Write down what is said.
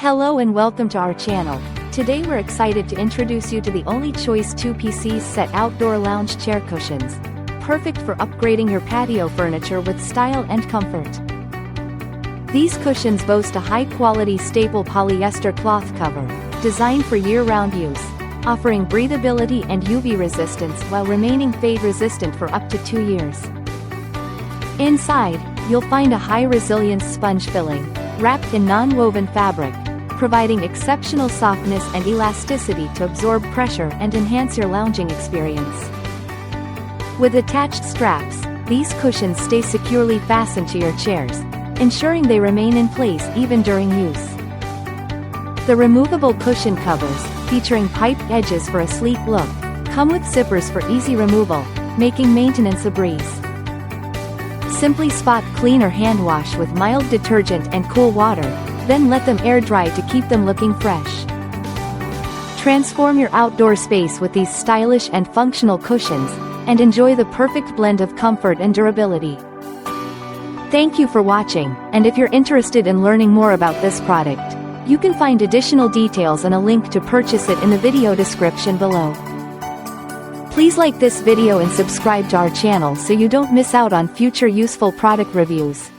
Hello and welcome to our channel. Today we're excited to introduce you to the only choice 2-piece set outdoor lounge chair cushions. Perfect for upgrading your patio furniture with style and comfort. These cushions boast a high-quality staple polyester cloth cover, designed for year-round use, offering breathability and UV resistance while remaining fade-resistant for up to 2 years. Inside, you'll find a high-resilience sponge filling, wrapped in non-woven fabric, providing exceptional softness and elasticity to absorb pressure and enhance your lounging experience. With attached straps, these cushions stay securely fastened to your chairs, ensuring they remain in place even during use. The removable cushion covers, featuring piped edges for a sleek look, come with zippers for easy removal, making maintenance a breeze. Simply spot clean or hand wash with mild detergent and cool water, then let them air dry to keep them looking fresh. Transform your outdoor space with these stylish and functional cushions, and enjoy the perfect blend of comfort and durability. Thank you for watching, and if you're interested in learning more about this product, you can find additional details and a link to purchase it in the video description below. Please like this video and subscribe to our channel so you don't miss out on future useful product reviews.